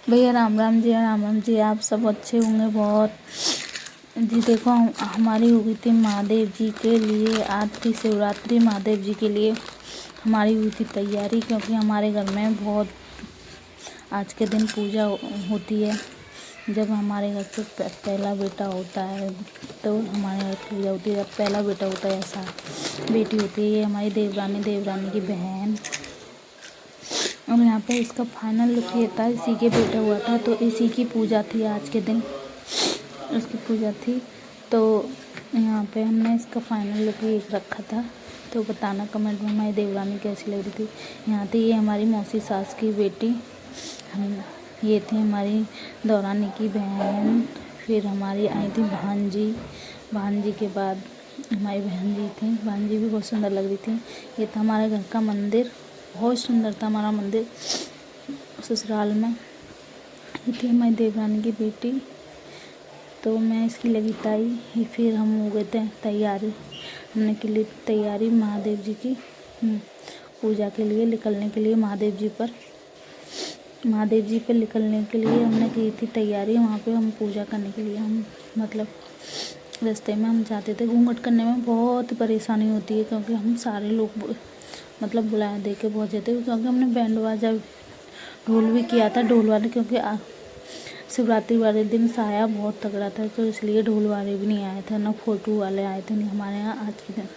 भैया राम राम जी, राम राम जी। आप सब अच्छे होंगे बहुत जी। देखो हमारी हुई थी महादेव जी के लिए, आज थी शिवरात्रि। महादेव जी के लिए हमारी हुई थी तैयारी, क्योंकि हमारे घर में बहुत आज के दिन पूजा होती है। जब हमारे घर पे पहला बेटा होता है तो हमारे घर पूजा होती है। जब पहला बेटा होता है, ऐसा बेटी होती है, ये हमारी देवरानी की बहन। और यहाँ पे इसका फाइनल लुक ये था, इसी के बेटा हुआ था तो इसी की पूजा थी आज के दिन, उसकी पूजा थी। तो यहाँ पे हमने इसका फाइनल लुक एक रखा था। तो बताना कमेंट में हमारी देवरानी कैसी लग रही थी। यहाँ थी ये हमारी मौसी सास की बेटी, हम ये थी हमारी देवरानी की बहन। फिर हमारी आई थी भांजी। भांजी के बाद हमारी बहन जी थी, भांजी भी बहुत सुंदर लग रही थी। ये था हमारे घर का मंदिर, बहुत सुंदर था हमारा मंदिर ससुराल में। ये थी हमारी देवरानी की बेटी। तो मैं इसकी लगी ताई। फिर हम हो गए थे तैयारी, हमने के लिए तैयारी महादेव जी की पूजा के लिए निकलने के लिए। महादेव जी पर निकलने के लिए हमने की थी तैयारी। वहाँ पे हम पूजा करने के लिए हम मतलब रास्ते में हम जाते थे। घूंघट करने में बहुत परेशानी होती है, क्योंकि हम सारे लोग मतलब बुलाया दे के पहुँचे थे, क्योंकि हमने बैंड बाजा ढोल भी किया था। ढोल वाले क्योंकि शिवरात्रि वाले दिन साया बहुत तगड़ा था, तो इसलिए ढोल वाले भी नहीं आए थे, ना फोटो वाले आए थे नहीं हमारे यहाँ आज के दिन।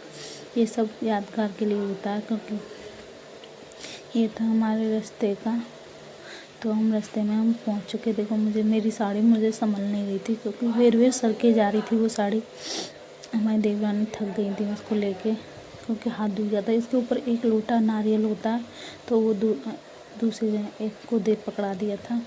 ये सब यादगार के लिए होता है, क्योंकि ये था हमारे रास्ते का। तो हम रास्ते में हम पहुँच चुके। देखो मेरी साड़ी मुझे संभल नहीं रही थी, क्योंकि वेर सर के जा रही थी वो साड़ी। हमारी देवरानी थक गई थी उसको लेके, क्योंकि हाथ धुल जाता है। इसके ऊपर एक लोटा नारियल होता है, तो वो दूसरे एक को दे पकड़ा दिया था।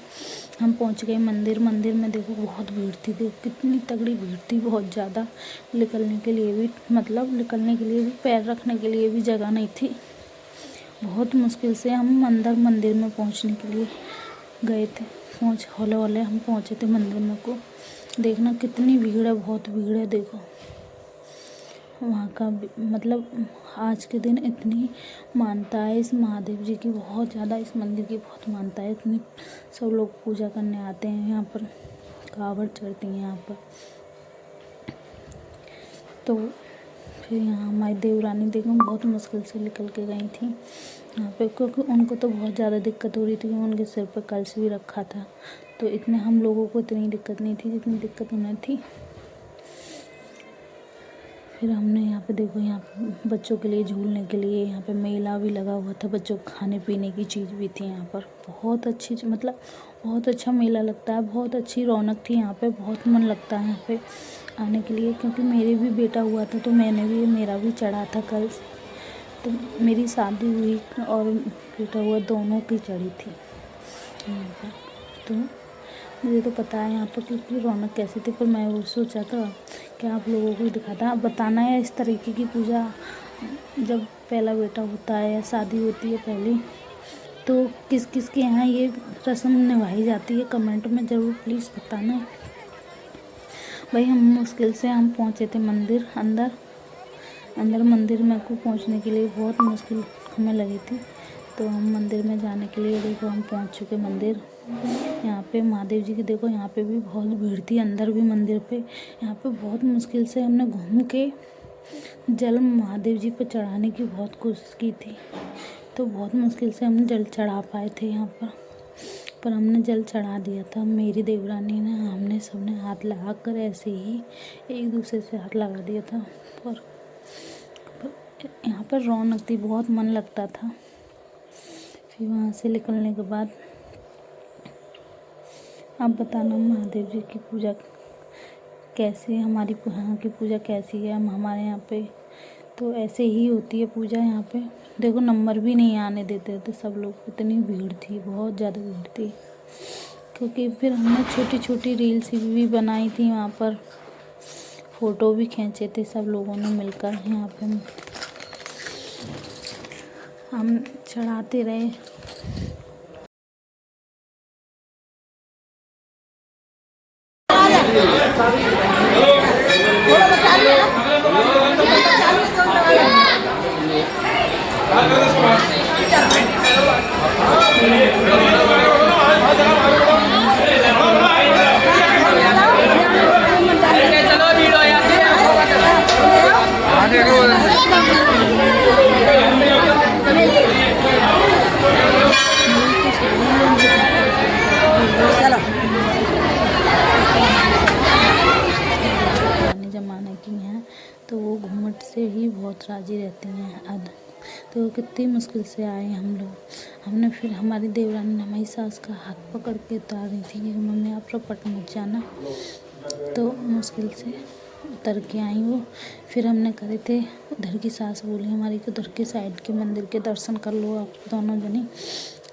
हम पहुंच गए मंदिर में। देखो बहुत भीड़ थी, देखो कितनी तगड़ी भीड़ थी, बहुत ज़्यादा। निकलने के लिए भी पैर रखने के लिए भी जगह नहीं थी। बहुत मुश्किल से हम अंदर मंदिर में पहुंचने के लिए गए थे। हौले हम पहुंचे थे मंदिर में को। देखना कितनी भीड़ है, बहुत भीड़ है। देखो वहाँ का मतलब आज के दिन इतनी मानता है इस महादेव जी की, बहुत ज़्यादा इस मंदिर की बहुत मानता है। इतनी सब लोग पूजा करने आते हैं यहाँ पर, कावड़ चढ़ती हैं यहाँ पर। तो फिर यहाँ हमारी देवरानी देखो बहुत मुश्किल से निकल के गई थी यहाँ पे, क्योंकि उनको तो बहुत ज़्यादा दिक्कत हो रही थी। उनके सिर पर कलश भी रखा था, तो इतने हम लोगों को इतनी दिक्कत नहीं थी जितनी दिक्कत उन्हें थी। फिर हमने यहाँ पे देखो, यहाँ पे बच्चों के लिए झूलने के लिए यहाँ पे मेला भी लगा हुआ था। बच्चों को खाने पीने की चीज़ भी थी यहाँ पर। बहुत अच्छी मतलब बहुत अच्छा मेला लगता है, बहुत अच्छी रौनक थी यहाँ पे। बहुत मन लगता है यहाँ पे आने के लिए, क्योंकि मेरे भी बेटा हुआ था तो मेरा भी चढ़ा था कल। तो मेरी शादी हुई और बेटा हुआ, दोनों की चढ़ी थी यहाँ पर। तो मुझे तो पता है यहाँ पर कितनी रौनक कैसी थी, पर मैं वो सोचा था कि आप लोगों को दिखाता। आप बताना है इस तरीके की पूजा जब पहला बेटा होता है या शादी होती है पहली, तो किस किस के यहाँ ये रस्म निभाई जाती है, कमेंट में ज़रूर प्लीज़ बताना। भाई हम मुश्किल से हम पहुँचे थे मंदिर अंदर मंदिर में को पहुँचने के लिए बहुत मुश्किल हमें लगी थी। तो हम मंदिर में जाने के लिए देखो हम पहुँच चुके मंदिर। यहाँ पे महादेव जी की देखो, यहाँ पे भी बहुत भीड़ थी अंदर भी मंदिर पे। यहाँ पे बहुत मुश्किल से हमने घूम के जल महादेव जी पे चढ़ाने की बहुत कोशिश की थी। तो बहुत मुश्किल से हम जल चढ़ा पाए थे यहाँ पर हमने जल चढ़ा दिया था। मेरी देवरानी ने, हमने सबने हाथ लगा कर ऐसे ही एक दूसरे से हाथ लगा दिया था। पर यहाँ पर रौनक थी, बहुत मन लगता था। फिर वहाँ से निकलने के बाद आप बताना महादेव जी की पूजा कैसी है, हमारी यहाँ की पूजा कैसी है। हमारे यहाँ पे तो ऐसे ही होती है पूजा। यहाँ पे देखो नंबर भी नहीं आने देते थे सब लोग, इतनी भीड़ थी, बहुत ज़्यादा भीड़ थी। क्योंकि फिर हमने छोटी छोटी रील्स भी बनाई थी वहाँ पर, फ़ोटो भी खींचे थे सब लोगों ने मिलकर। यहाँ पे हम चढ़ाते रहे। से ही बहुत राज़ी रहती हैं। अब तो कितनी मुश्किल से आए हम लोग। हमने फिर हमारी देवरानी ने हमारी सास का हाथ पकड़ के उतारी थी कि मम्मी आप रपट मत जाना, तो मुश्किल से उतर के आई वो। फिर हमने करे थे, उधर की सास बोली हमारी कि उधर के साइड के मंदिर के दर्शन कर लो आप दोनों जनी।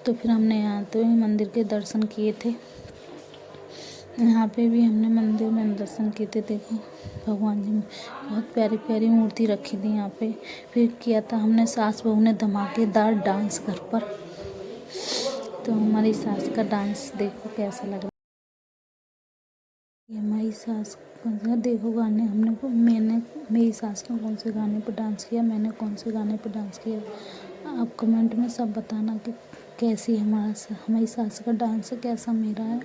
तो फिर हमने यहाँ तो मंदिर के दर्शन किए थे। यहाँ पे भी हमने मंदिर में दर्शन किए थे। देखो भगवान जी बहुत प्यारी प्यारी मूर्ति रखी थी यहाँ पे। फिर किया था हमने सास बहू ने धमाकेदार डांस घर पर। तो हमारी सास का डांस देखो कैसा लग रहा है। हमारी सास का देखो गाने मैंने मेरी सास ने कौन से गाने पर डांस किया, मैंने कौन से गाने पर डांस किया। आप कमेंट में सब बताना कि कैसी हमारी सास का डांस कैसा मेरा है।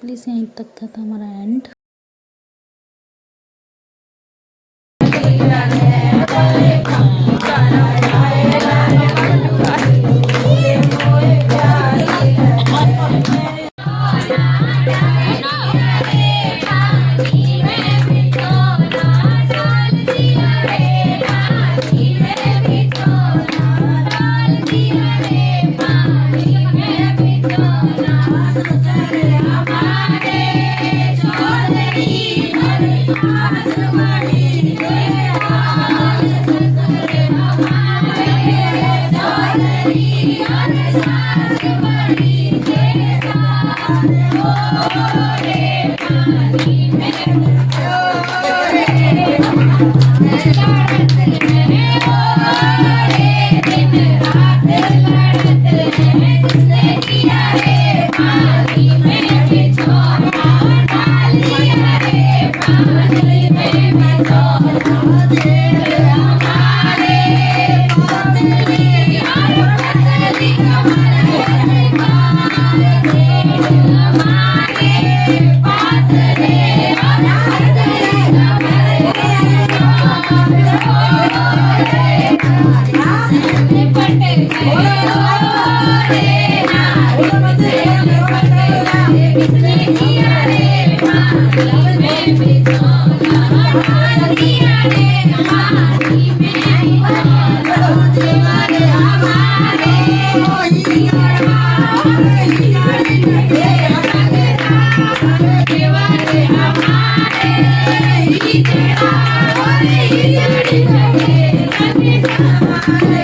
प्लीज़ यहीं तक था हमारा एंड। हमारे